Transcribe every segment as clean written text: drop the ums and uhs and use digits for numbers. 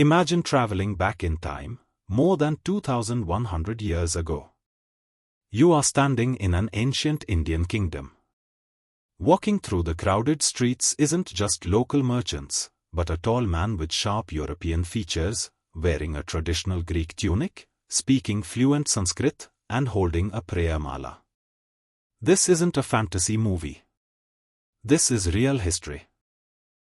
Imagine traveling back in time, more than 2100 years ago. You are standing in an ancient Indian kingdom. Walking through the crowded streets isn't just local merchants, but a tall man with sharp European features, wearing a traditional Greek tunic, speaking fluent Sanskrit, and holding a prayer mala. This isn't a fantasy movie. This is real history.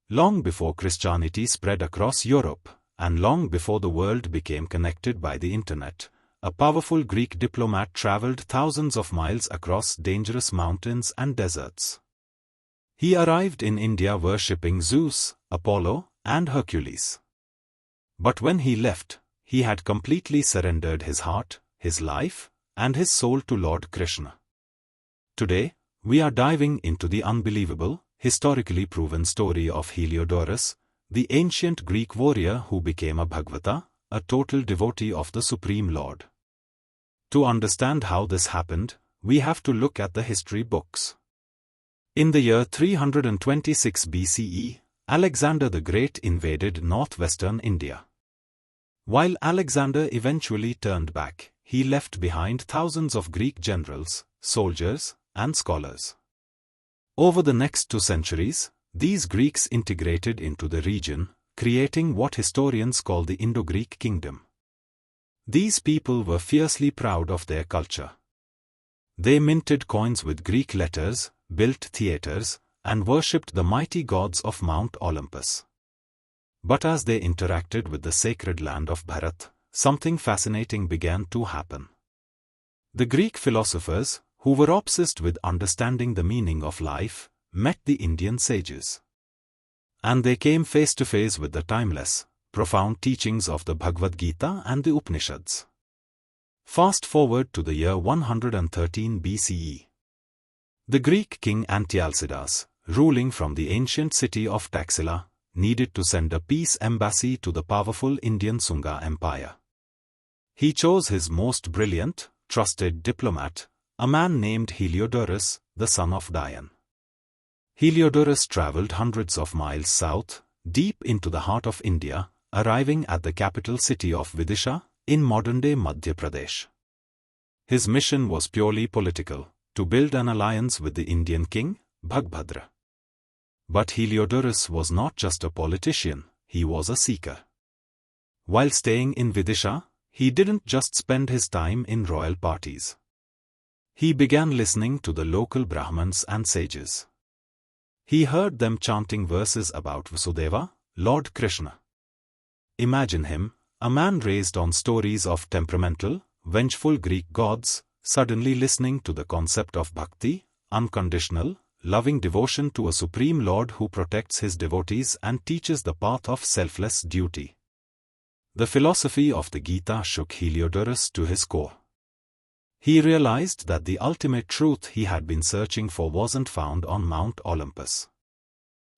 Long before Christianity spread across Europe, and long before the world became connected by the internet, a powerful Greek diplomat traveled thousands of miles across dangerous mountains and deserts. He arrived in India worshipping Zeus, Apollo, and Hercules. But when he left, he had completely surrendered his heart, his life, and his soul to Lord Krishna. Today, we are diving into the unbelievable, historically proven story of Heliodorus, the ancient Greek warrior who became a Bhagavata, a total devotee of the Supreme Lord. To understand how this happened, we have to look at the history books. In the year 326 BCE, Alexander the Great invaded northwestern India. While Alexander eventually turned back, he left behind thousands of Greek generals, soldiers, and scholars. Over the next 2 centuries, these Greeks integrated into the region, creating what historians call the Indo-Greek Kingdom. These people were fiercely proud of their culture. They minted coins with Greek letters, built theaters, and worshipped the mighty gods of Mount Olympus. But as they interacted with the sacred land of Bharat, something fascinating began to happen. The Greek philosophers, who were obsessed with understanding the meaning of life, met the Indian sages. And they came face to face with the timeless, profound teachings of the Bhagavad Gita and the Upanishads. Fast forward to the year 113 BCE. The Greek king Antialcidas, ruling from the ancient city of Taxila, needed to send a peace embassy to the powerful Indian Sunga Empire. He chose his most brilliant, trusted diplomat, a man named Heliodorus, the son of Dion. Heliodorus traveled hundreds of miles south, deep into the heart of India, arriving at the capital city of Vidisha, in modern-day Madhya Pradesh. His mission was purely political, to build an alliance with the Indian king, Bhagbhadra. But Heliodorus was not just a politician, he was a seeker. While staying in Vidisha, he didn't just spend his time in royal parties. He began listening to the local Brahmins and sages. He heard them chanting verses about Vasudeva, Lord Krishna. Imagine him, a man raised on stories of temperamental, vengeful Greek gods, suddenly listening to the concept of bhakti, unconditional, loving devotion to a supreme Lord who protects his devotees and teaches the path of selfless duty. The philosophy of the Gita shook Heliodorus to his core. He realized that the ultimate truth he had been searching for wasn't found on Mount Olympus.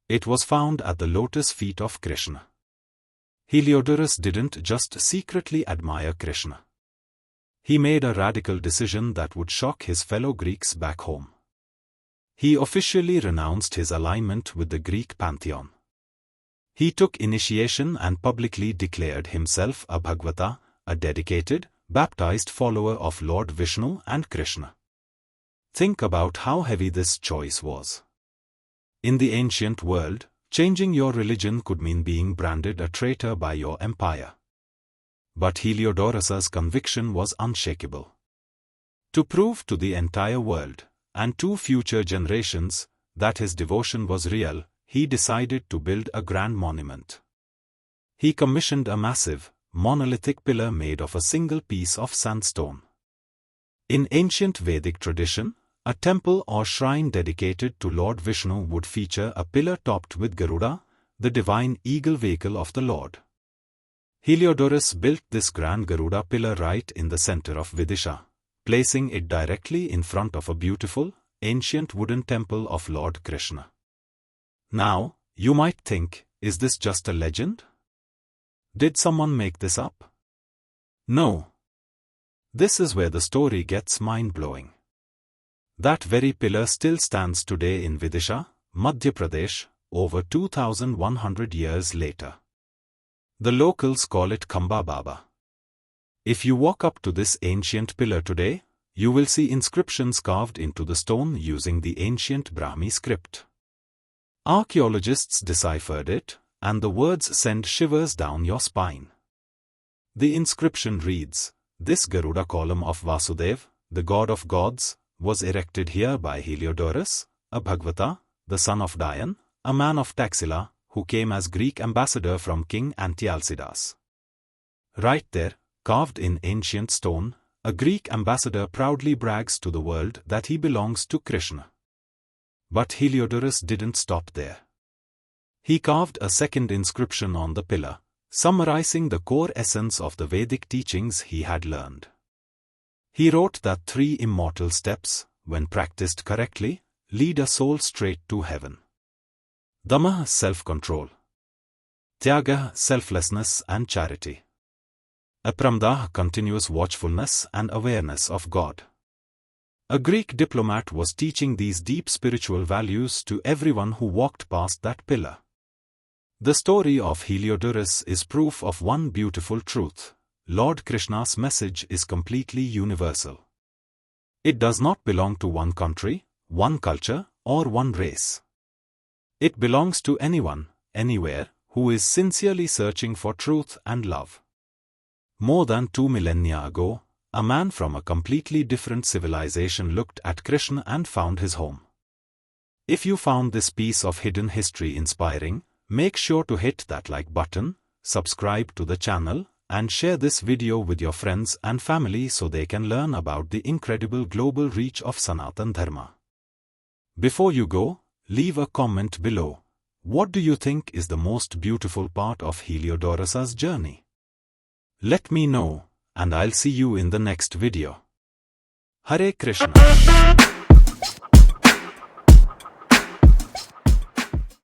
It was found at the lotus feet of Krishna. Heliodorus didn't just secretly admire Krishna. He made a radical decision that would shock his fellow Greeks back home. He officially renounced his alignment with the Greek pantheon. He took initiation and publicly declared himself a Bhagavata, a dedicated, baptized follower of Lord Vishnu and Krishna. Think about how heavy this choice was. In the ancient world, changing your religion could mean being branded a traitor by your empire. But Heliodorus's conviction was unshakable. To prove to the entire world, and to future generations, that his devotion was real, he decided to build a grand monument. He commissioned a massive, monolithic pillar made of a single piece of sandstone. In ancient Vedic tradition, a temple or shrine dedicated to Lord Vishnu would feature a pillar topped with Garuda, the divine eagle vehicle of the Lord. Heliodorus built this grand Garuda pillar right in the center of Vidisha, placing it directly in front of a beautiful, ancient wooden temple of Lord Krishna. Now, you might think, is this just a legend? Did someone make this up? No. This is where the story gets mind-blowing. That very pillar still stands today in Vidisha, Madhya Pradesh, over 2,100 years later. The locals call it Khamba Baba. If you walk up to this ancient pillar today, you will see inscriptions carved into the stone using the ancient Brahmi script. Archaeologists deciphered it, and the words send shivers down your spine. The inscription reads, "This Garuda column of Vasudev, the god of gods, was erected here by Heliodorus, a Bhagavata, the son of Dion, a man of Taxila, who came as Greek ambassador from King Antialcidas." Right there, carved in ancient stone, a Greek ambassador proudly brags to the world that he belongs to Krishna. But Heliodorus didn't stop there. He carved a second inscription on the pillar, summarizing the core essence of the Vedic teachings he had learned. He wrote that 3 immortal steps, when practiced correctly, lead a soul straight to heaven. Dhamma, self-control. Tyaga, selflessness and charity. Apramdah, continuous watchfulness and awareness of God. A Greek diplomat was teaching these deep spiritual values to everyone who walked past that pillar. The story of Heliodorus is proof of one beautiful truth: Lord Krishna's message is completely universal. It does not belong to one country, one culture, or one race. It belongs to anyone, anywhere, who is sincerely searching for truth and love. More than 2 millennia ago, a man from a completely different civilization looked at Krishna and found his home. If you found this piece of hidden history inspiring, make sure to hit that like button, subscribe to the channel, and share this video with your friends and family so they can learn about the incredible global reach of Sanatana Dharma. Before you go, leave a comment below. What do you think is the most beautiful part of Heliodorus's journey? Let me know, and I'll see you in the next video. Hare Krishna.